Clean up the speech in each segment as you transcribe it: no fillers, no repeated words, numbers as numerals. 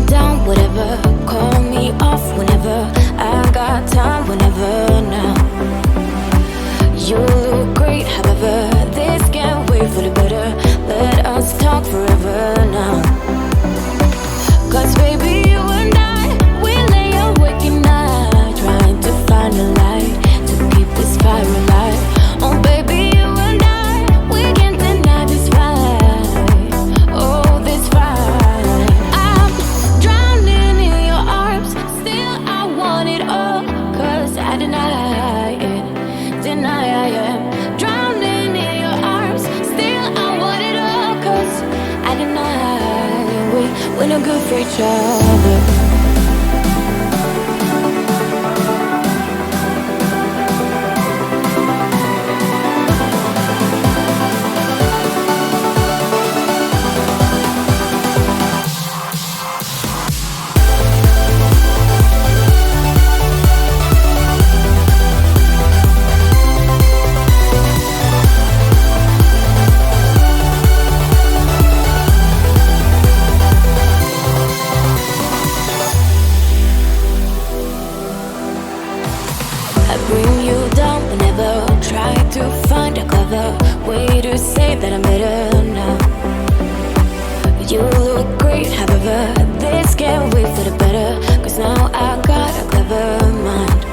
down, whatever. Call me off whenever. I got time whenever now. You look great, however. This can't wait for the better. Let us talk forever now. Cause baby, you and I, we lay awake at night, trying to find a light to keep this fire alive. Oh baby, you and I, we can't deny this fight. Oh, this fight. I'm drowning in your arms, still I want it all. Cause I deny it, deny I am. Drowning in your arms, still I want it all. Cause I deny we're no good for each other. Way to say that I'm better now. You look great, however. This can't wait for the better. Cause now I got a clever mind.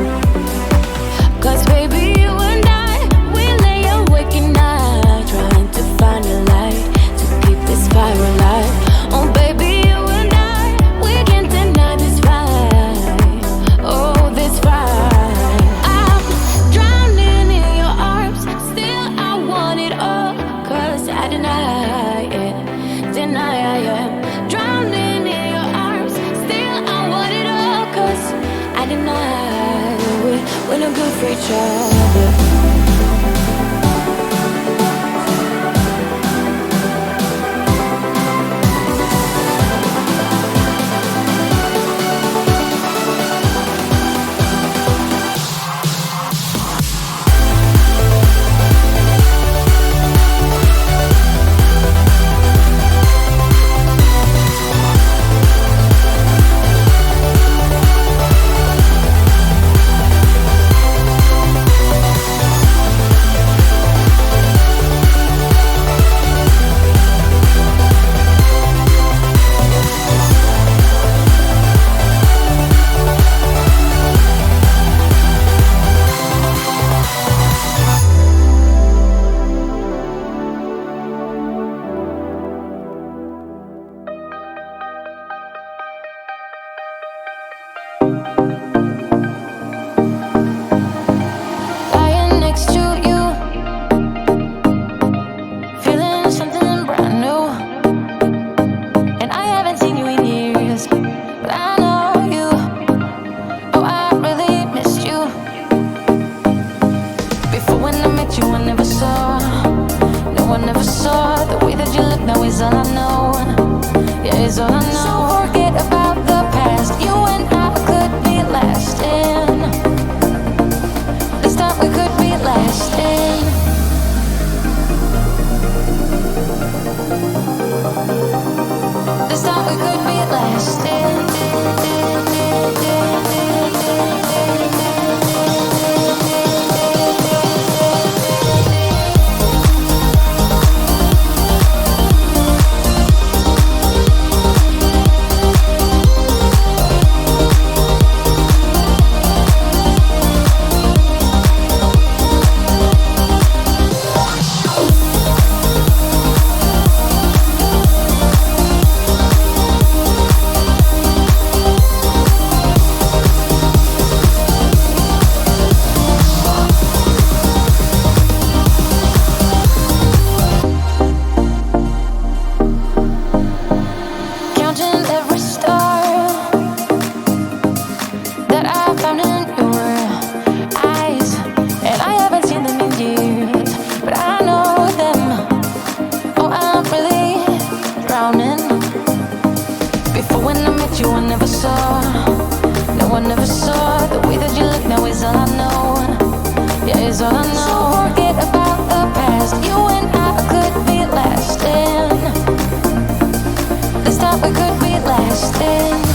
Cause baby, you and I, we lay awake at night, trying to find a light to keep this fire alive. Oh baby, you and I, we can't deny this fight. Oh, this fight. I'm drowning in your arms, still I want it all. Cause I deny it, deny I am. Drowning in your arms, still I want it all. Cause I deny we're no good for each other. is all I know. So forget about the past. You and I could be lasting. This time we could be lasting.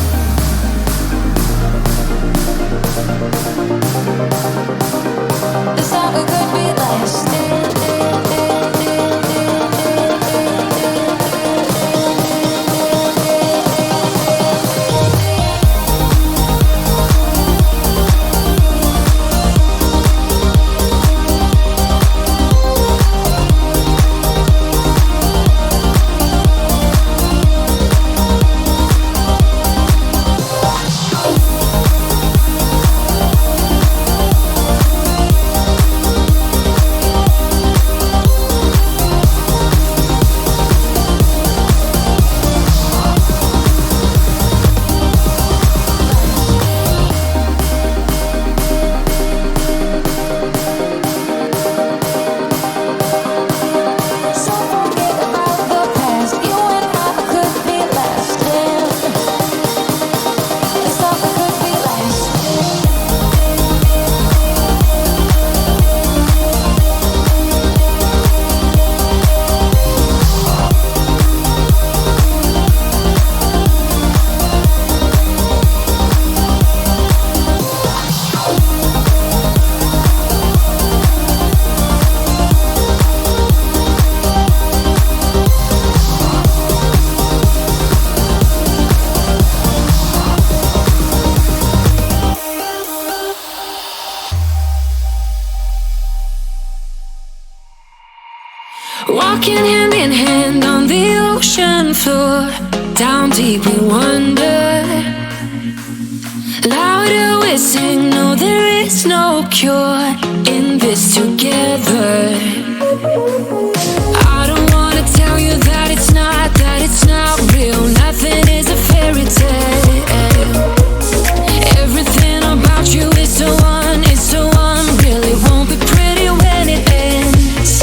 Walking hand in hand on the ocean floor, down deep we wander. Louder we sing, no there is no cure in this together. I don't wanna tell you that it's not real. Nothing is a fairy tale. Everything about you is so unreal. It won't be pretty when it ends.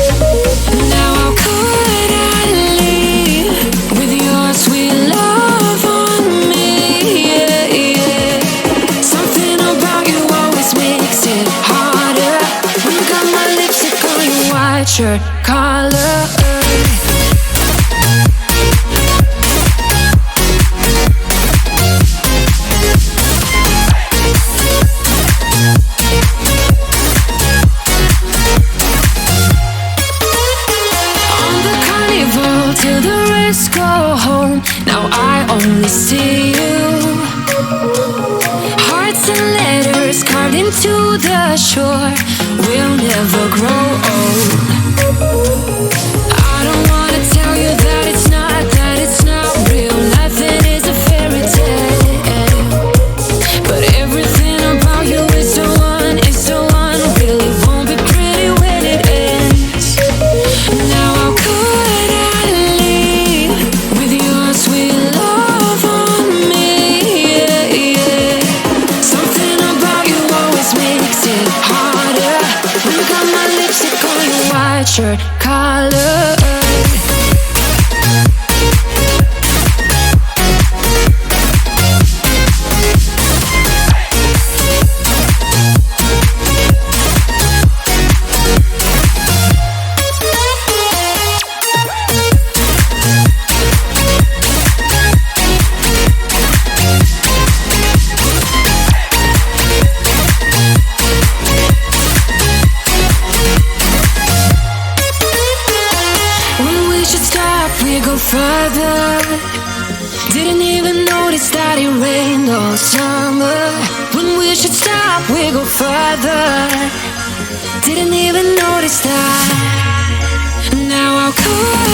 Now how could I leave with your sweet love on me? Yeah, yeah. Something about you always makes it harder. When you got my lipstick on your white shirt collar. Till the rest go home, now I only see you. Hearts and letters carved into the shore, we'll never grow old. I don't wanna tell you that it's not real. Nothing is a fairy tale. But everything about you is so unreal. It won't be pretty when it ends. Now how could I leave with your sweet love on me? Yeah, yeah. Something about you always makes it harder. When you got my lipstick on your white shirt collar. We go further. Didn't even notice that it rained all summer. When we should stop, we go further. Didn't even notice that. Now how could